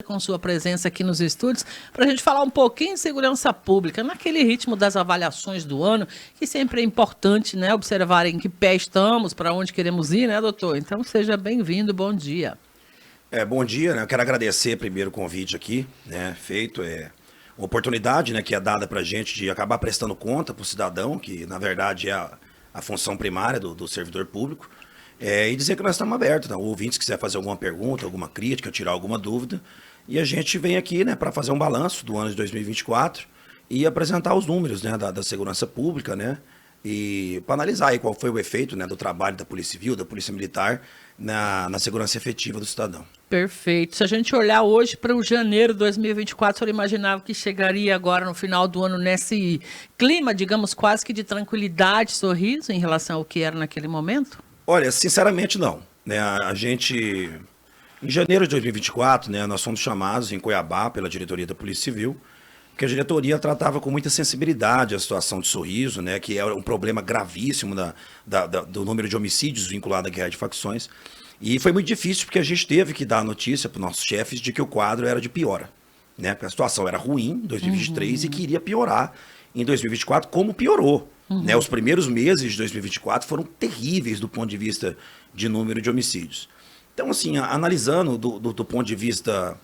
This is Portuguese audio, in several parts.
com sua presença aqui nos estúdios, para a gente falar um pouquinho de segurança pública, naquele ritmo das avaliações do ano, que sempre é importante, né, observar em que pé estamos, para onde queremos ir, né, doutor? Então, seja bem-vindo, bom dia. Bom dia, né? Eu quero agradecer primeiro o convite aqui, né, feito, uma oportunidade, né, que é dada para a gente de acabar prestando conta para o cidadão, que na verdade é a função primária do servidor público, e dizer que nós estamos abertos, né? O ouvinte, se quiser fazer alguma pergunta, alguma crítica, tirar alguma dúvida, e a gente vem aqui, né, para fazer um balanço do ano de 2024 e apresentar os números, né, da segurança pública, né, e para analisar aí qual foi o efeito, né, do trabalho da Polícia Civil, da Polícia Militar na segurança efetiva do cidadão. Perfeito. Se a gente olhar hoje para o janeiro de 2024, o senhor imaginava que chegaria agora no final do ano nesse clima, digamos, quase que de tranquilidade, sorriso em relação ao que era naquele momento? Olha, sinceramente não, né, a gente... Em janeiro de 2024, né, nós fomos chamados em Cuiabá pela diretoria da Polícia Civil, que a diretoria tratava com muita sensibilidade a situação de Sorriso, né, que é um problema gravíssimo do número de homicídios vinculado à guerra de facções. E foi muito difícil porque a gente teve que dar a notícia para os nossos chefes de que o quadro era de piora, né, porque a situação era ruim em 2023 e que iria piorar em 2024, como piorou. Né, os primeiros meses de 2024 foram terríveis do ponto de vista de número de homicídios. Então, assim, analisando do ponto de vista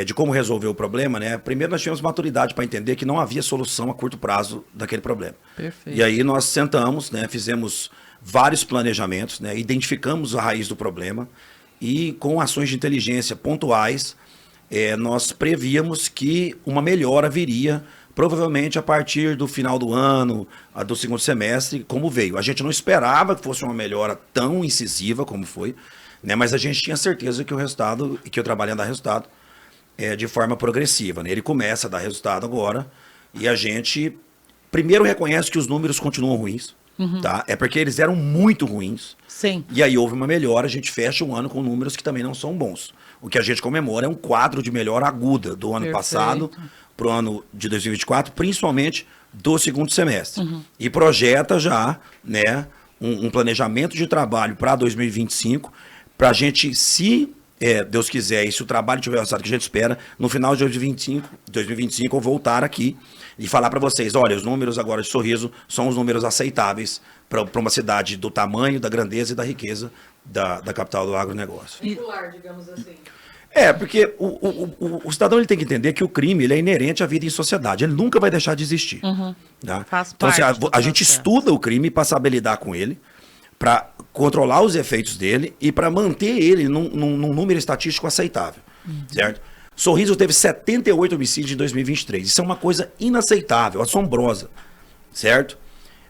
de como resolver o problema, né? Primeiro nós tivemos maturidade para entender que não havia solução a curto prazo daquele problema. Perfeito. E aí nós sentamos, né? Fizemos vários planejamentos, né? Identificamos a raiz do problema e com ações de inteligência pontuais, nós prevíamos que uma melhora viria provavelmente a partir do final do ano, do segundo semestre, como veio. A gente não esperava que fosse uma melhora tão incisiva como foi, né, mas a gente tinha certeza que o resultado, que o trabalho ia dar resultado de forma progressiva. Né? Ele começa a dar resultado agora e a gente primeiro reconhece que os números continuam ruins, tá? É porque eles eram muito ruins. Sim. E aí houve uma melhora, a gente fecha o ano com números que também não são bons. O que a gente comemora é um quadro de melhora aguda do ano passado para o ano de 2024, principalmente do segundo semestre. E projeta já, né, um planejamento de trabalho para 2025, para a gente, se Deus quiser, e se o trabalho tiver resultado que a gente espera, no final de 2025 eu voltar aqui e falar para vocês, olha, os números agora de Sorriso são os números aceitáveis para uma cidade do tamanho, da grandeza e da riqueza da capital do agronegócio. Popular, digamos assim. Porque o cidadão ele tem que entender que o crime ele é inerente à vida em sociedade, ele nunca vai deixar de existir. Tá? Faz então, assim, parte a gente estuda o crime para saber lidar com ele, para controlar os efeitos dele e para manter ele num número estatístico aceitável, certo? Sorriso teve 78 homicídios em 2023. Isso é uma coisa inaceitável, assombrosa, certo?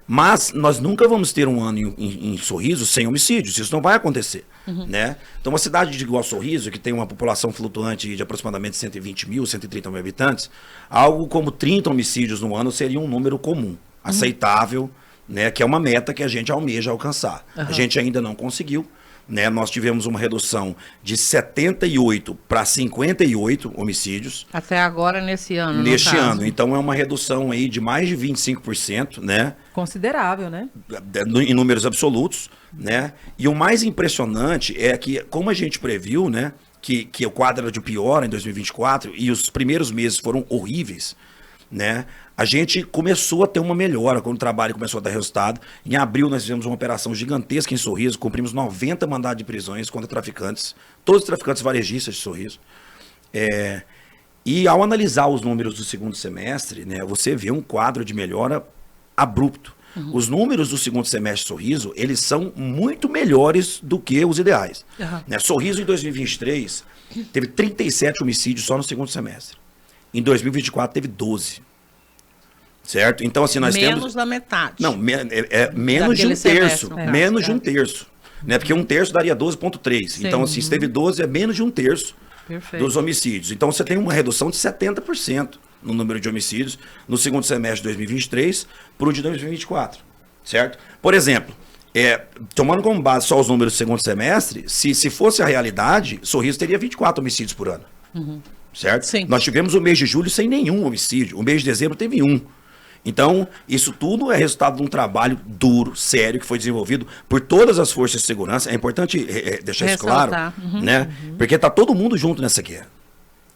Mas nós nunca vamos ter um ano em Sorriso sem homicídios, isso não vai acontecer, né? Então uma cidade igual Sorriso, que tem uma população flutuante de aproximadamente 120 mil, 130 mil habitantes, algo como 30 homicídios no ano seria um número comum, aceitável, né, que é uma meta que a gente almeja alcançar. A gente ainda não conseguiu, né? Nós tivemos uma redução de 78 para 58 homicídios. Até agora, nesse ano. Neste ano. Então é uma redução aí de mais de 25%, né? Considerável, né? Em números absolutos, né? E o mais impressionante é que, como a gente previu, né, que o quadro era de pior em 2024 e os primeiros meses foram horríveis, né? A gente começou a ter uma melhora quando o trabalho começou a dar resultado. Em abril nós fizemos uma operação gigantesca em Sorriso, cumprimos 90 mandados de prisões contra traficantes, todos os traficantes varejistas de Sorriso. E ao analisar os números do segundo semestre, né, você vê um quadro de melhora abrupto. Os números do segundo semestre de Sorriso, eles são muito melhores do que os ideais. Né? Sorriso em 2023 teve 37 homicídios só no segundo semestre. Em 2024 teve 12. Certo? Então, assim, nós temos... Menos da metade. Não, menos de um terço. Menos de um terço. Né? Porque um terço daria 12,3. Então, assim, se teve 12, é menos de um terço dos homicídios. Então, você tem uma redução de 70% no número de homicídios no segundo semestre de 2023 para o de 2024. Certo? Por exemplo, tomando como base só os números do segundo semestre, se fosse a realidade, Sorriso teria 24 homicídios por ano. Certo? Sim. Nós tivemos o mês de julho sem nenhum homicídio. O mês de dezembro teve um. Então, isso tudo é resultado de um trabalho duro, sério, que foi desenvolvido por todas as forças de segurança. É importante deixar isso claro, né? Porque está todo mundo junto nessa guerra.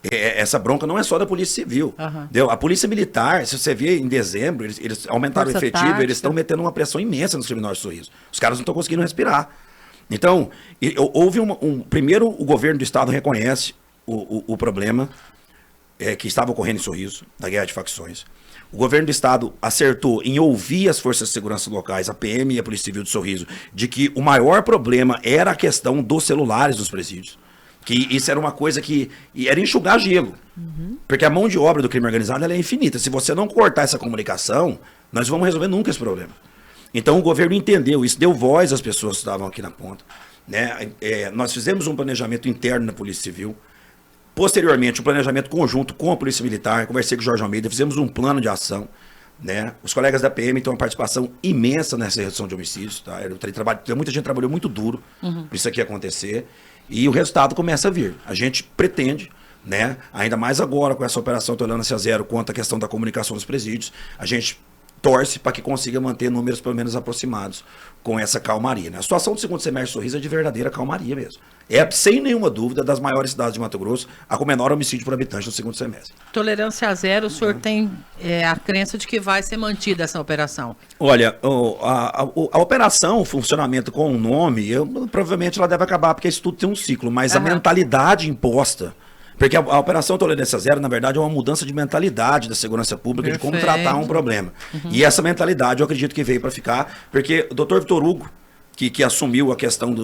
Essa bronca não é só da Polícia Civil. Aham. Entendeu? A Polícia Militar, se você vê em dezembro, eles aumentaram Força o efetivo, tática. eles estão metendo uma pressão imensa nos criminosos de Sorriso. Os caras não estão conseguindo respirar. Então, houve primeiro, o governo do estado reconhece o problema que estava ocorrendo em Sorriso, da guerra de facções. O governo do estado acertou em ouvir as forças de segurança locais, a PM e a Polícia Civil de Sorriso, de que o maior problema era a questão dos celulares dos presídios. Que isso era uma coisa que era enxugar gelo. Porque a mão de obra do crime organizado ela é infinita. Se você não cortar essa comunicação, nós vamos resolver nunca esse problema. Então o governo entendeu isso, deu voz às pessoas que estavam aqui na ponta. Né? Nós fizemos um planejamento interno na Polícia Civil. Posteriormente, um planejamento conjunto com a Polícia Militar. Conversei com o Jorge Almeida, fizemos um plano de ação. Né? Os colegas da PM têm uma participação imensa nessa redução de homicídios. Tá? Muita gente trabalhou muito duro para isso aqui acontecer. E o resultado começa a vir. A gente pretende, né, ainda mais agora com essa operação Tolerância Zero, quanto à questão da comunicação dos presídios, a gente torce para que consiga manter números pelo menos aproximados com essa calmaria. Né? A situação do segundo semestre de Sorriso é de verdadeira calmaria mesmo. É, sem nenhuma dúvida, das maiores cidades de Mato Grosso, a com menor homicídio por habitante no segundo semestre. Tolerância zero, o senhor tem a crença de que vai ser mantida essa operação? Olha, a operação, o funcionamento com o nome, provavelmente ela deve acabar, porque isso tudo tem um ciclo, mas a mentalidade imposta, porque a Operação Tolerância Zero, na verdade, é uma mudança de mentalidade da segurança pública, de como tratar um problema. E essa mentalidade eu acredito que veio para ficar, porque o doutor Vitor Hugo, que assumiu a questão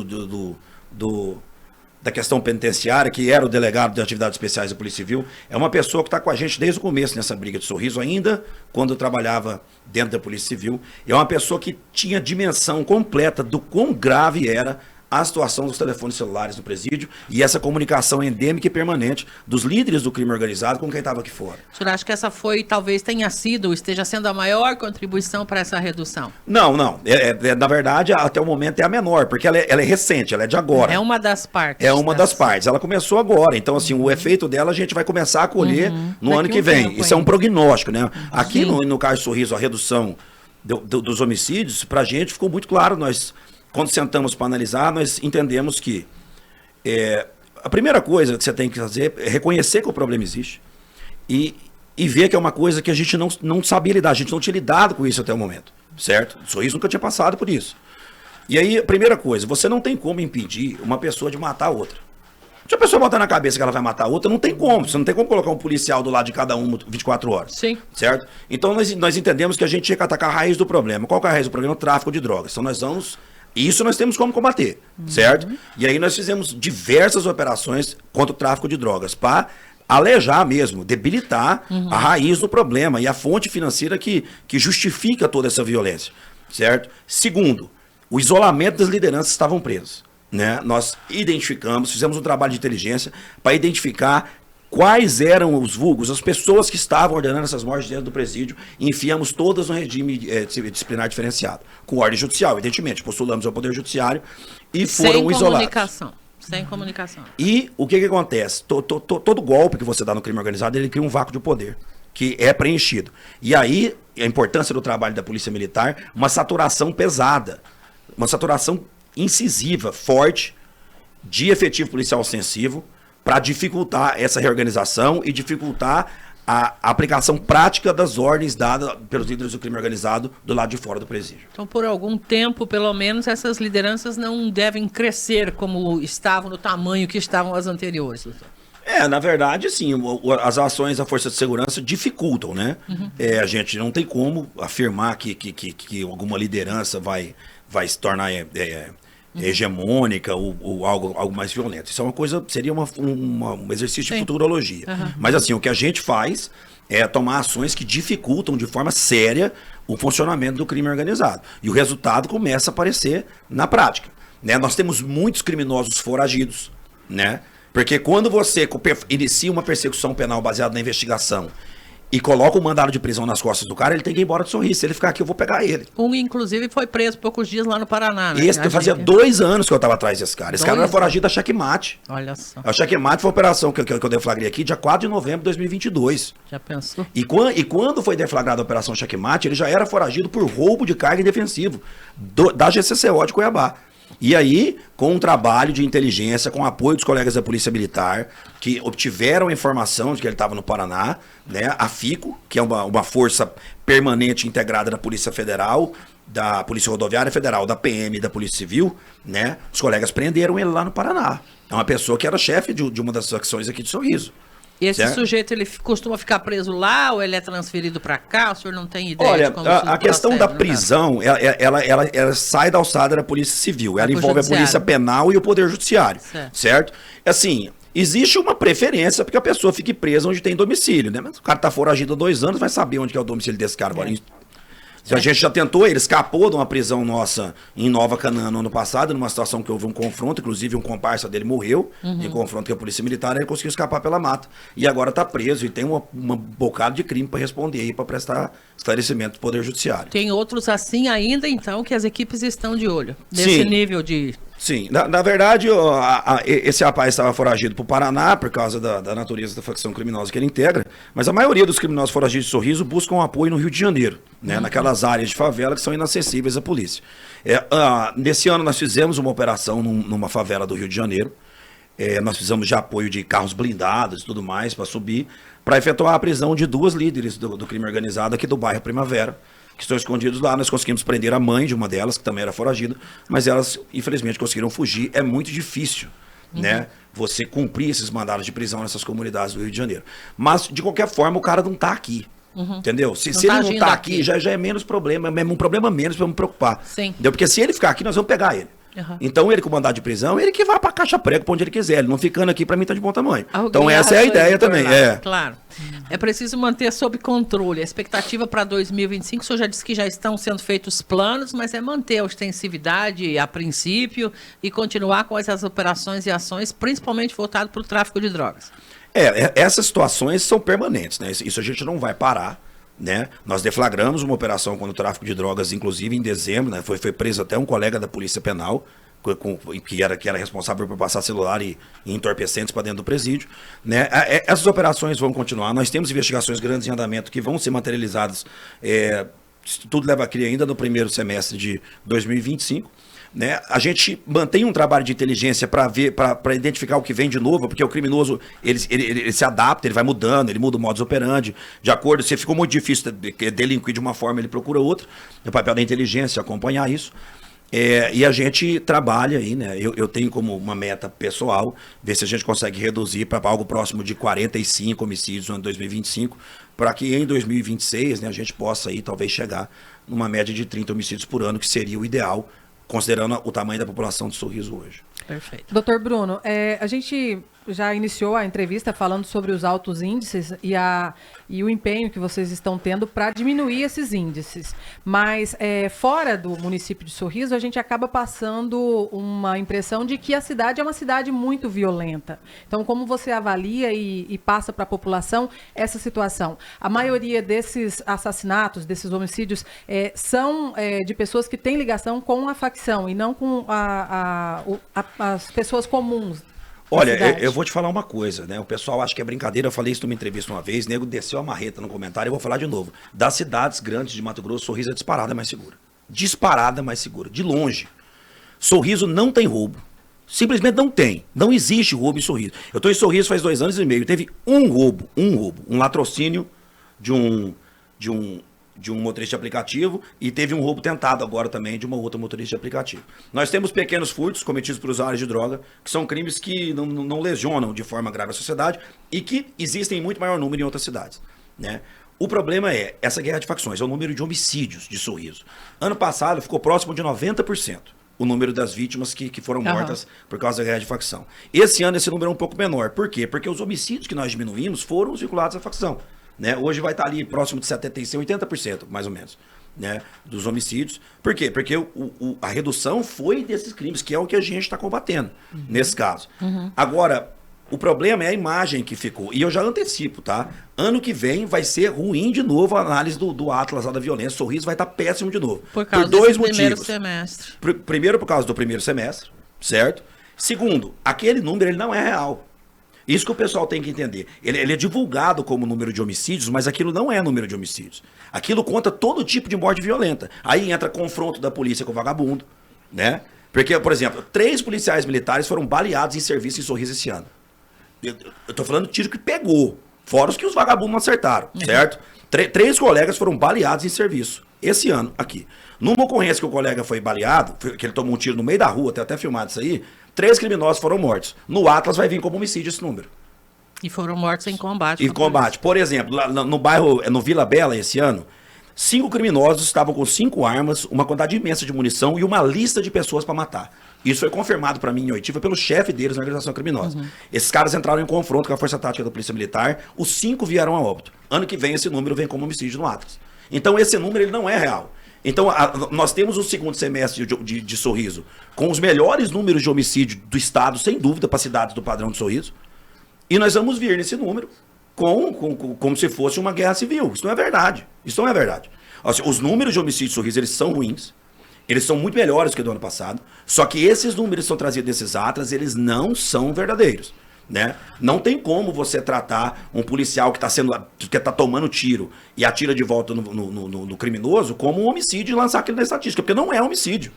da questão penitenciária, que era o delegado de atividades especiais da Polícia Civil, é uma pessoa que está com a gente desde o começo nessa briga de Sorriso, ainda quando eu trabalhava dentro da Polícia Civil. É uma pessoa que tinha dimensão completa do quão grave era a situação dos telefones celulares no presídio e essa comunicação endêmica e permanente dos líderes do crime organizado com quem estava aqui fora. O senhor acha que essa talvez tenha sido, esteja sendo a maior contribuição para essa redução? Não. Na verdade, até o momento é a menor, porque ela é recente, ela é de agora. É uma das partes. É uma das partes. Ela começou agora. Então, assim, o efeito dela a gente vai começar a colher no ano que vem. Isso é um prognóstico, né? Aqui no caso de Sorriso, a redução dos homicídios, pra gente ficou muito claro. Nós, quando sentamos para analisar, nós entendemos que a primeira coisa que você tem que fazer é reconhecer que o problema existe e ver que é uma coisa que a gente não sabia lidar, a gente não tinha lidado com isso até o momento, certo? O Sorriso nunca tinha passado por isso. E aí, a primeira coisa, você não tem como impedir uma pessoa de matar a outra. Se a pessoa botar na cabeça que ela vai matar a outra, não tem como. Você não tem como colocar um policial do lado de cada um 24 horas. Sim. Certo? Então, nós entendemos que a gente tinha que atacar a raiz do problema. Qual que é a raiz do problema? O tráfico de drogas. Então, isso nós temos como combater, certo? E aí nós fizemos diversas operações contra o tráfico de drogas para alejar mesmo, debilitar a raiz do problema e a fonte financeira que justifica toda essa violência, certo? Segundo, o isolamento das lideranças que estavam presas, né? Nós identificamos, fizemos um trabalho de inteligência para identificar quais eram os vulgos, as pessoas que estavam ordenando essas mortes dentro do presídio, e enfiamos todas no regime disciplinar diferenciado, com ordem judicial, evidentemente, postulamos ao Poder Judiciário e foram isolados. Sem comunicação. E o que acontece? Todo golpe que você dá no crime organizado, ele cria um vácuo de poder, que é preenchido. E aí, a importância do trabalho da Polícia Militar, uma saturação pesada, uma saturação incisiva, forte, de efetivo policial ostensivo, para dificultar essa reorganização e dificultar a aplicação prática das ordens dadas pelos líderes do crime organizado do lado de fora do presídio. Então, por algum tempo, pelo menos, essas lideranças não devem crescer como estavam, no tamanho que estavam as anteriores, doutor. Na verdade, sim, as ações da Força de Segurança dificultam, né? A gente não tem como afirmar que alguma liderança vai se tornar hegemônica ou algo mais violento. Isso é uma coisa, seria um exercício de futurologia. Mas assim, o que a gente faz é tomar ações que dificultam de forma séria o funcionamento do crime organizado. E o resultado começa a aparecer na prática, né? Nós temos muitos criminosos foragidos, né? Porque quando você inicia uma persecução penal baseada na investigação e coloca o mandado de prisão nas costas do cara, ele tem que ir embora de Sorriso. Se ele ficar aqui, eu vou pegar ele. Inclusive, foi preso poucos dias lá no Paraná, né? Esse, fazia 2 anos que eu estava atrás desse cara. Esse cara era foragido da Checkmate. Olha só. A Checkmate foi a operação que eu deflagrei aqui dia 4 de novembro de 2022. Já pensou? E quando foi deflagrada a operação Checkmate, ele já era foragido por roubo de carga indefensivo da GCCO de Cuiabá. E aí, com um trabalho de inteligência, com apoio dos colegas da Polícia Militar, que obtiveram a informação de que ele estava no Paraná, né? A FICO, que é uma força permanente integrada da Polícia Federal, da Polícia Rodoviária Federal, da PM e da Polícia Civil, né? Os colegas prenderam ele lá no Paraná. É uma pessoa que era chefe de uma das facções aqui de Sorriso. E esse certo? sujeito, ele costuma ficar preso lá ou ele é transferido para cá? O senhor não tem ideia Olha, de como a questão da prisão, ela sai da alçada da Polícia Civil. Ela envolve a Polícia Penal e o Poder Judiciário, certo? Assim, existe uma preferência porque a pessoa fique presa onde tem domicílio, né? Mas o cara tá foragido há 2 anos, vai saber onde que é o domicílio desse cara agora. A gente já tentou, ele escapou de uma prisão nossa em Nova Canaã no ano passado, numa situação que houve um confronto, inclusive um comparsa dele morreu em confronto com a Polícia Militar, ele conseguiu escapar pela mata. E agora está preso e tem um bocado de crime para responder aí, para prestar esclarecimento do Poder Judiciário. Tem outros assim ainda, então, que as equipes estão de olho, nesse nível de... Sim, na verdade, esse rapaz estava foragido para o Paraná por causa da natureza da facção criminosa que ele integra, mas a maioria dos criminosos foragidos de Sorriso buscam apoio no Rio de Janeiro, né, naquelas áreas de favela que são inacessíveis à polícia. Nesse ano nós fizemos uma operação numa favela do Rio de Janeiro, nós fizemos de apoio de carros blindados e tudo mais para subir, para efetuar a prisão de 2 líderes do crime organizado aqui do bairro Primavera, que estão escondidos lá. Nós conseguimos prender a mãe de uma delas, que também era foragida, mas elas, infelizmente, conseguiram fugir. É muito difícil, né, você cumprir esses mandados de prisão nessas comunidades do Rio de Janeiro. Mas, de qualquer forma, o cara não está aqui. Entendeu? Se ele não está aqui, já é menos problema, é um problema menos para me preocupar. Sim. Entendeu? Porque se ele ficar aqui, nós vamos pegar ele. Então, ele com mandado de prisão, ele que vai pra caixa prego pra onde ele quiser. Ele não ficando aqui, pra mim, tá de bom tamanho. Então, essa é a ideia também. Claro. É preciso manter sob controle. A expectativa para 2025, o senhor já disse que já estão sendo feitos planos, mas é manter a ostensividade a princípio e continuar com essas operações e ações, principalmente voltado para o tráfico de drogas. Essas situações são permanentes, né? Isso a gente não vai parar. Né? Nós deflagramos uma operação contra o tráfico de drogas, inclusive em dezembro, né? Foi preso até um colega da Polícia Penal, que era responsável por passar celular e entorpecentes para dentro do presídio. Né? Essas operações vão continuar. Nós temos investigações grandes em andamento que vão ser materializadas, tudo leva a crer ainda no primeiro semestre de 2025. Né? A gente mantém um trabalho de inteligência para identificar o que vem de novo, porque o criminoso ele se adapta, ele vai mudando, ele muda o modus operandi, de acordo, se ficou muito difícil delinquir de uma forma, ele procura outra. É o papel da inteligência acompanhar isso. E a gente trabalha aí, né? Eu tenho como uma meta pessoal ver se a gente consegue reduzir para algo próximo de 45 homicídios no ano 2025, para que em 2026, né, a gente possa aí talvez chegar numa média de 30 homicídios por ano, que seria o ideal, considerando o tamanho da população de Sorriso hoje. Perfeito. Doutor Bruno, a gente já iniciou a entrevista falando sobre os altos índices e o empenho que vocês estão tendo para diminuir esses índices. Mas fora do município de Sorriso, a gente acaba passando uma impressão de que a cidade é uma cidade muito violenta. Então, como você avalia e passa para a população essa situação? A maioria desses assassinatos, desses homicídios, são de pessoas que têm ligação com a facção e não com as pessoas comuns. Olha, eu vou te falar uma coisa, né? O pessoal acha que é brincadeira, eu falei isso numa entrevista uma vez, nego desceu a marreta no comentário, eu vou falar de novo. Das cidades grandes de Mato Grosso, Sorriso é disparada mais segura. Disparada mais segura, de longe. Sorriso não tem roubo. Simplesmente não tem. Não existe roubo em Sorriso. Eu estou em Sorriso faz 2 anos e meio, teve um roubo, um latrocínio de um motorista de aplicativo e teve um roubo tentado agora também de uma outra motorista de aplicativo. Nós temos pequenos furtos cometidos por usuários de droga, que são crimes que não lesionam de forma grave a sociedade e que existem em muito maior número em outras cidades, né? O problema é essa guerra de facções, é o número de homicídios de Sorriso. Ano passado ficou próximo de 90% o número das vítimas que foram mortas por causa da guerra de facção. Esse ano esse número é um pouco menor. Por quê? Porque os homicídios que nós diminuímos foram os vinculados à facção. Né? Hoje vai estar ali próximo de 75%, 80%, mais ou menos, né, dos homicídios. Por quê? Porque a redução foi desses crimes, que é o que a gente está combatendo, nesse caso. Agora, o problema é a imagem que ficou. E eu já antecipo, tá? Ano que vem vai ser ruim de novo a análise do Atlas lá da violência. Sorriso vai estar péssimo de novo. Por causa por 2 do primeiro motivos. semestre. Primeiro, por causa do primeiro semestre, certo? Segundo, aquele número ele não é real. Isso que o pessoal tem que entender. Ele é divulgado como número de homicídios, mas aquilo não é número de homicídios. Aquilo conta todo tipo de morte violenta. Aí entra confronto da polícia com o vagabundo, né? Porque, por exemplo, 3 policiais militares foram baleados em serviço em Sorriso esse ano. Eu tô falando tiro que pegou, fora os que os vagabundos não acertaram, certo? 3 colegas foram baleados em serviço esse ano aqui. Numa ocorrência que o colega foi baleado, que ele tomou um tiro no meio da rua, tem até filmado isso aí, 3 criminosos foram mortos. No Atlas vai vir como homicídio esse número. E foram mortos em combate. Em combate. Por exemplo, lá no bairro, no Vila Bela esse ano, 5 criminosos estavam com 5 armas, uma quantidade imensa de munição e uma lista de pessoas para matar. Isso foi confirmado para mim em oitiva pelo chefe deles na organização criminosa. Esses caras entraram em confronto com a Força Tática da Polícia Militar, os 5 vieram a óbito. Ano que vem esse número vem como homicídio no Atlas. Então esse número ele não é real. Então nós temos o segundo semestre de Sorriso com os melhores números de homicídio do estado, sem dúvida, para cidades do padrão de Sorriso. E nós vamos vir nesse número como se fosse uma guerra civil. Isso não é verdade. Isso não é verdade. Assim, os números de homicídio de Sorriso, eles são ruins. Eles são muito melhores que do ano passado. Só que esses números que são trazidos desses atlas, eles não são verdadeiros. Né? Não tem como você tratar um policial que está tomando tiro e atira de volta no criminoso como um homicídio e lançar aquilo na estatística, porque não é homicídio.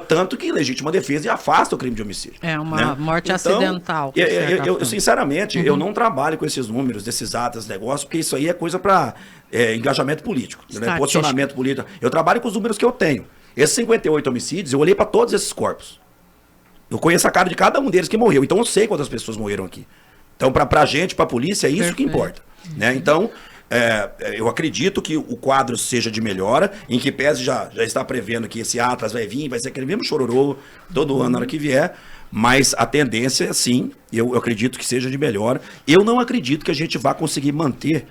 Tanto que legítima defesa afasta o crime de homicídio. É uma morte acidental. Eu sinceramente, eu não trabalho com esses números, desses atos, negócios, porque isso aí é coisa para engajamento político, né? Posicionamento político. Eu trabalho com os números que eu tenho. Esses 58 homicídios, eu olhei para todos esses corpos. Eu conheço a cara de cada um deles que morreu, então eu sei quantas pessoas morreram aqui. Então, pra gente, pra polícia, é isso que importa. Né? Então, eu acredito que o quadro seja de melhora, em que pese já está prevendo que esse Atlas vai vir, vai ser aquele mesmo chororô todo ano na hora que vier, mas a tendência, sim, eu acredito que seja de melhora. Eu não acredito que a gente vá conseguir manter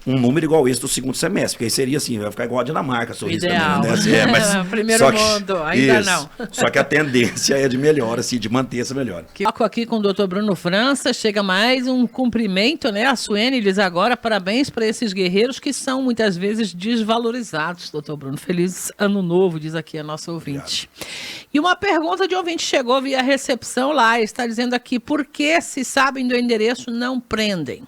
um número igual esse do segundo semestre, porque aí seria assim, vai ficar igual a Dinamarca, Sorriso ideal. Também, né? Mas, primeiro mundo, ainda isso, não. Só que a tendência é de melhora, assim, de manter essa melhora. Aqui com o doutor Bruno França, chega mais um cumprimento, né? A Suene diz agora, parabéns para esses guerreiros que são muitas vezes desvalorizados, doutor Bruno. Feliz ano novo, diz aqui a nossa ouvinte. Obrigado. E uma pergunta de ouvinte chegou via recepção lá, está dizendo aqui, por que se sabem do endereço não prendem?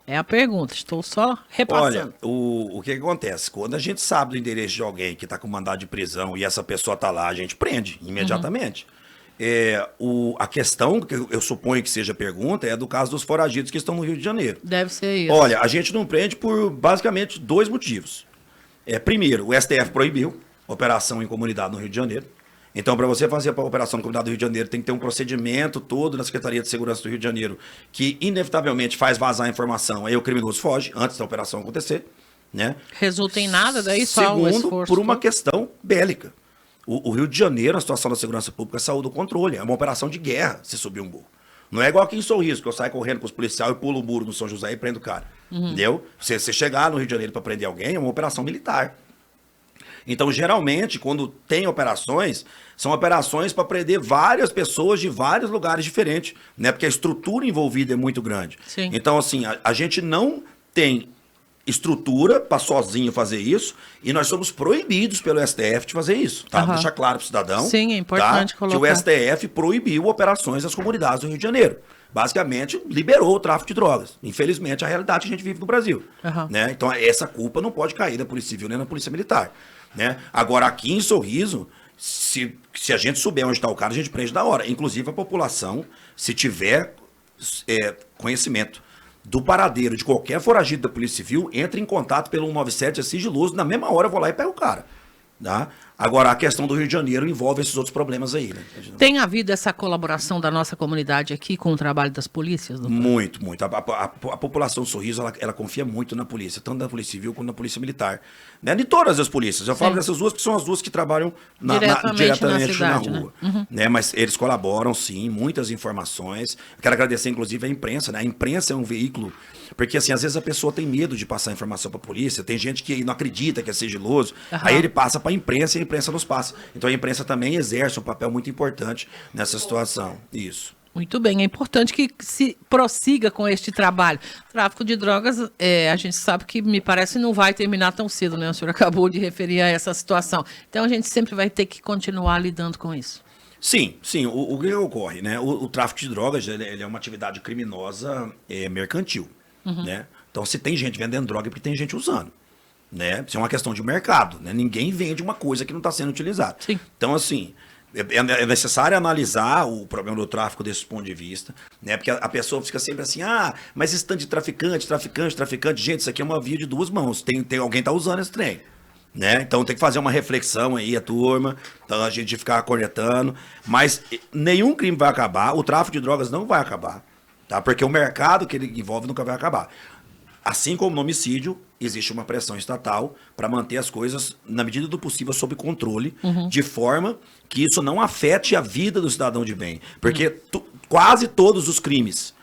É a pergunta, estou só repassando. Olha, o que acontece? Quando a gente sabe do endereço de alguém que está com mandado de prisão e essa pessoa está lá, a gente prende imediatamente. A questão, que eu suponho que seja pergunta, é do caso dos foragidos que estão no Rio de Janeiro. Deve ser isso. Olha, a gente não prende por basicamente 2 motivos. Primeiro, o STF proibiu operação em comunidade no Rio de Janeiro. Então, para você fazer a operação no Comunidade do Rio de Janeiro, tem que ter um procedimento todo na Secretaria de Segurança do Rio de Janeiro, que inevitavelmente faz vazar a informação, aí o criminoso foge antes da operação acontecer. Né? Resulta em nada, daí só o esforço. Segundo, por uma questão bélica. O Rio de Janeiro, a situação da segurança pública saiu do controle. É uma operação de guerra se subir um morro. Não é igual aqui em Sorriso, que eu saio correndo com os policiais e pulo o muro no São José e prendo o cara. Entendeu? Você chegar no Rio de Janeiro para prender alguém, é uma operação militar. Então, geralmente, quando tem operações, são operações para prender várias pessoas de vários lugares diferentes, né? Porque a estrutura envolvida é muito grande. Sim. Então, assim, a gente não tem estrutura para sozinho fazer isso e nós somos proibidos pelo STF de fazer isso, tá? Deixar claro para o cidadão. Sim, é importante colocar. Que o STF proibiu operações nas comunidades do Rio de Janeiro. Basicamente, liberou o tráfico de drogas. Infelizmente, é a realidade que a gente vive no Brasil. Né? Então, essa culpa não pode cair da Polícia Civil nem da Polícia Militar. Né? Agora, aqui em Sorriso, se a gente souber onde está o cara, a gente prende na hora. Inclusive, a população, se tiver conhecimento do paradeiro de qualquer foragido da Polícia Civil, entra em contato pelo 197, é sigiloso, na mesma hora eu vou lá e pego o cara. Tá? Agora, a questão do Rio de Janeiro envolve esses outros problemas aí. Né? Tem havido essa colaboração da nossa comunidade aqui com o trabalho das polícias? Doutor? Muito, muito. A população do Sorriso, ela confia muito na polícia, tanto na Polícia Civil quanto na Polícia Militar. Né? De todas as polícias. Eu falo dessas duas, que são as duas que trabalham diretamente na cidade, rua. Né? Mas eles colaboram, sim, muitas informações. Eu quero agradecer, inclusive, a imprensa. Né? A imprensa é um veículo... Porque, assim, às vezes a pessoa tem medo de passar informação para a polícia, tem gente que não acredita que é sigiloso, aí ele passa para a imprensa e a imprensa nos passa. Então a imprensa também exerce um papel muito importante nessa situação. Isso. Muito bem, é importante que se prossiga com este trabalho. Tráfico de drogas, a gente sabe que, me parece, não vai terminar tão cedo, né? O senhor acabou de referir a essa situação. Então a gente sempre vai ter que continuar lidando com isso. Sim, sim. O que ocorre, né? O tráfico de drogas, ele é uma atividade criminosa mercantil. Né? Então, se tem gente vendendo droga, é porque tem gente usando. Né? Isso é uma questão de mercado. Né? Ninguém vende uma coisa que não está sendo utilizada. Sim. Então, assim, É necessário analisar o problema do tráfico desse ponto de vista, né? Porque a pessoa fica sempre assim, mas esse tanto de traficante. Gente, isso aqui é uma via de duas mãos. Alguém tá usando esse trem, né? Então tem que fazer uma reflexão aí, a turma, então a gente ficar cornetando. Mas nenhum crime vai acabar, o tráfico de drogas não vai acabar, tá? Porque o mercado que ele envolve nunca vai acabar. Assim como no homicídio, existe uma pressão estatal para manter as coisas, na medida do possível, sob controle, de forma que isso não afete a vida do cidadão de bem. Porque quase todos os crimes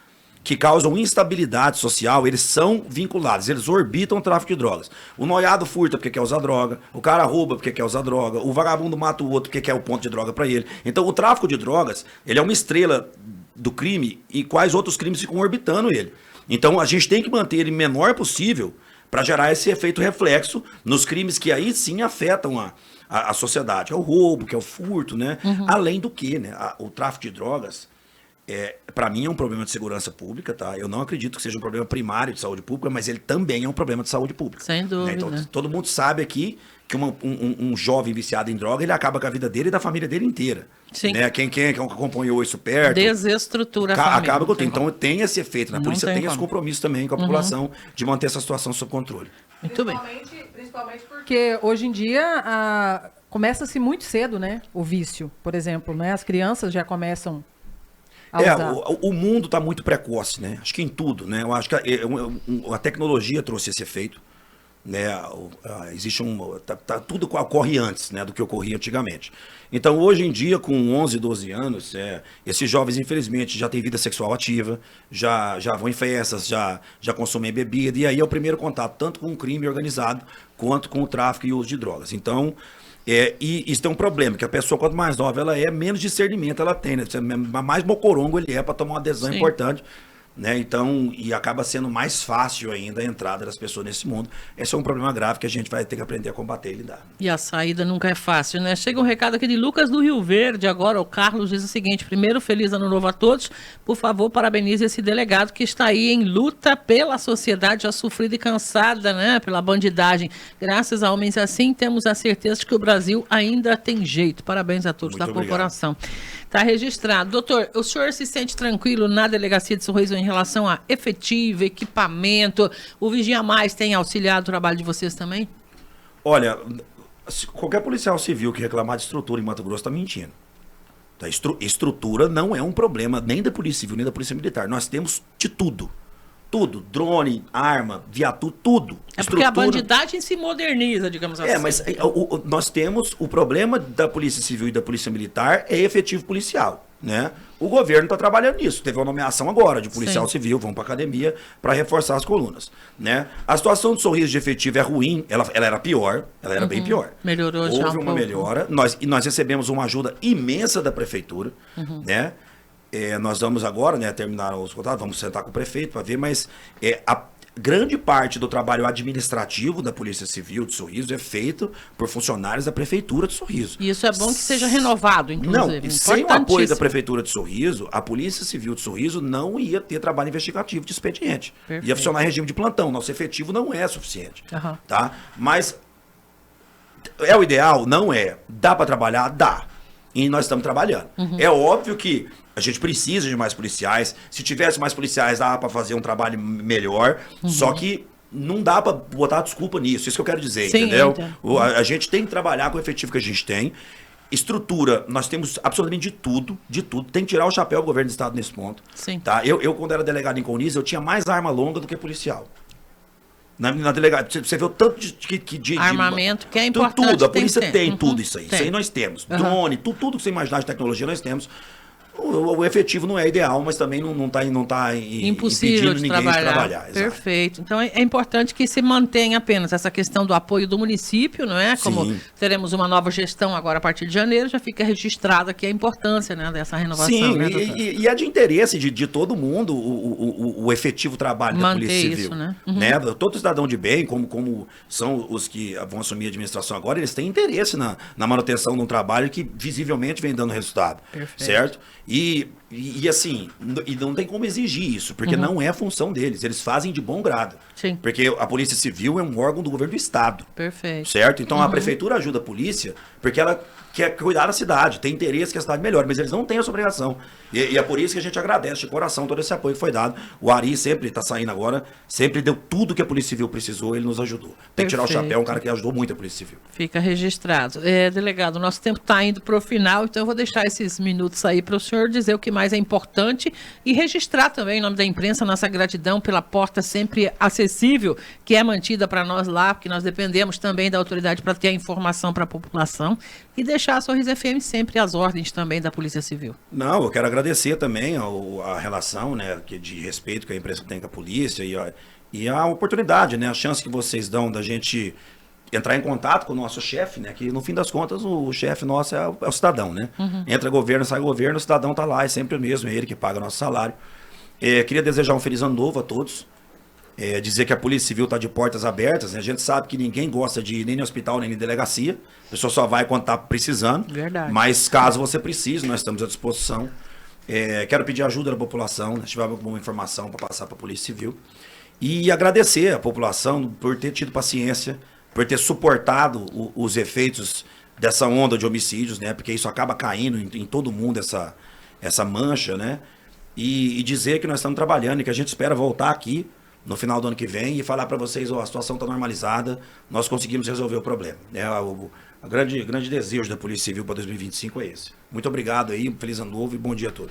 que causam instabilidade social, eles são vinculados, eles orbitam o tráfico de drogas. O noiado furta porque quer usar droga, o cara rouba porque quer usar droga, o vagabundo mata o outro porque quer o ponto de droga para ele. Então, o tráfico de drogas, ele é uma estrela do crime e quais outros crimes ficam orbitando ele. Então, a gente tem que manter ele menor possível para gerar esse efeito reflexo nos crimes que aí sim afetam a sociedade. É o roubo, que é o furto, né? Além do que, né? O tráfico de drogas, para mim, é um problema de segurança pública, tá? Eu não acredito que seja um problema primário de saúde pública, mas ele também é um problema de saúde pública. Sem dúvida. Né? Então, todo mundo sabe aqui que um jovem viciado em droga, ele acaba com a vida dele e da família dele inteira. Sim. Né? Quem acompanhou isso perto... Desestrutura a família. Acaba com Então tem esse efeito, né? A polícia tem esse como. compromisso também com a população de manter essa situação sob controle. Muito bem. Principalmente porque hoje em dia começa-se muito cedo, né? O vício, por exemplo, né? As crianças já começam a usar. O mundo está muito precoce, né? Acho que em tudo, né? Eu acho que a tecnologia trouxe esse efeito, né? Existe tudo ocorre antes, né, do que ocorria antigamente. Então, hoje em dia, com 11, 12 anos, esses jovens, infelizmente, já têm vida sexual ativa, já vão em festas, já consomem bebida, e aí é o primeiro contato, tanto com o crime organizado, quanto com o tráfico e o uso de drogas. Então, e isso tem um problema, que a pessoa, quanto mais nova ela é, menos discernimento ela tem, né? Mais mocorongo ele é para tomar uma decisão importante. Né? Então, e acaba sendo mais fácil ainda a entrada das pessoas nesse mundo. Esse é um problema grave que a gente vai ter que aprender a combater e lidar. E a saída nunca é fácil, né? Chega um recado aqui de Lucas do Rio Verde. Agora o Carlos diz o seguinte: primeiro, feliz ano novo a todos. Por favor, parabenize esse delegado que está aí em luta pela sociedade já sofrida e cansada, né? Pela bandidagem. Graças a homens assim, temos a certeza de que o Brasil ainda tem jeito. Parabéns a todos da corporação. Está registrado. Doutor, o senhor se sente tranquilo na delegacia de Sorriso em relação a efetivo, equipamento? O Vigia Mais tem auxiliado o trabalho de vocês também? Olha, qualquer policial civil que reclamar de estrutura em Mato Grosso está mentindo. Tá? Estrutura não é um problema nem da Polícia Civil, nem da Polícia Militar. Nós temos de tudo. Tudo, drone, arma, viatura, tudo. É porque a bandidagem se moderniza, digamos assim. Mas nós temos o problema da Polícia Civil e da Polícia Militar é efetivo policial, né? O governo está trabalhando nisso. Teve uma nomeação agora de policial civil, vão para academia para reforçar as colunas, né? A situação de Sorriso de efetivo é ruim, ela era pior, ela era bem pior. Melhorou já. Houve uma melhora. Nós recebemos uma ajuda imensa da prefeitura, né? Nós vamos agora, né, terminar os contatos, vamos sentar com o prefeito para ver, mas a grande parte do trabalho administrativo da Polícia Civil de Sorriso é feito por funcionários da Prefeitura de Sorriso. E isso é bom que seja renovado, inclusive. Não, sem o apoio da Prefeitura de Sorriso, a Polícia Civil de Sorriso não ia ter trabalho investigativo de expediente. Perfeito. Ia funcionar em regime de plantão. Nosso efetivo não é suficiente. Tá? Mas é o ideal? Não é. Dá para trabalhar? Dá. E nós estamos trabalhando. É óbvio que a gente precisa de mais policiais. Se tivesse mais policiais, dá para fazer um trabalho melhor. Só que não dá para botar desculpa nisso. Isso que eu quero dizer, entendeu? A gente tem que trabalhar com o efetivo que a gente tem. Estrutura, nós temos absolutamente de tudo. Tem que tirar o chapéu do governo do estado nesse ponto. Sim. Tá? Eu, quando era delegado em Colniz, eu tinha mais arma longa do que policial. Na delegacia, você vê o tanto de armamento que é importante. Tudo, a polícia tem tudo isso aí. Isso aí nós temos. Drone, tudo que você imaginar de tecnologia nós temos. O efetivo não é ideal, mas também não está impossível impedindo ninguém de trabalhar. Perfeito. Então é importante que se mantenha apenas essa questão do apoio do município, não é? Como teremos uma nova gestão agora a partir de janeiro, já fica registrada aqui a importância, né, dessa renovação. Sim, né, e é de interesse de todo mundo o efetivo trabalho da Polícia Civil. Isso, né? Né? Todo cidadão de bem, como são os que vão assumir a administração agora, eles têm interesse na manutenção de um trabalho que visivelmente vem dando resultado. Perfeito. Certo? E E assim, e não tem como exigir isso, porque não é função deles. Eles fazem de bom grado. Sim. Porque a Polícia Civil é um órgão do governo do Estado. Perfeito. Certo? Então a prefeitura ajuda a polícia porque ela quer cuidar da cidade, tem interesse que a cidade melhore, mas eles não têm essa obrigação. E é por isso que a gente agradece de coração todo esse apoio que foi dado. O Ari sempre está saindo agora, sempre deu tudo que a Polícia Civil precisou, ele nos ajudou. Tem que tirar o Perfeito. chapéu, um cara que ajudou muito a Polícia Civil. Fica registrado. Delegado, nosso tempo está indo para o final, então eu vou deixar esses minutos aí para o senhor dizer o que mais é importante e registrar também em nome da imprensa nossa gratidão pela porta sempre acessível que é mantida para nós lá, porque nós dependemos também da autoridade para ter a informação para a população e deixar a Sorriso FM sempre às ordens também da Polícia Civil. Não, eu quero agradecer também a relação, né, de respeito que a imprensa tem com a polícia e a oportunidade, né, a chance que vocês dão da gente entrar em contato com o nosso chefe, né, que no fim das contas o chefe nosso é o cidadão, né? Entra governo, sai governo, o cidadão tá lá, é sempre o mesmo, é ele que paga o nosso salário. Queria desejar um feliz ano novo a todos. Dizer que a Polícia Civil está de portas abertas, né? A gente sabe que ninguém gosta de ir nem no hospital, nem em delegacia. A pessoa só vai quando está precisando. Verdade. Mas caso você precise, nós estamos à disposição. Quero pedir ajuda da população, né? Se tiver alguma informação para passar para a Polícia Civil. E agradecer a população por ter tido paciência, por ter suportado os efeitos dessa onda de homicídios, né? Porque isso acaba caindo em todo mundo, essa mancha, né? E dizer que nós estamos trabalhando e que a gente espera voltar aqui no final do ano que vem e falar para vocês, a situação está normalizada, nós conseguimos resolver o problema. O grande desejo da Polícia Civil para 2025 é esse. Muito obrigado aí, feliz ano novo e bom dia a todos.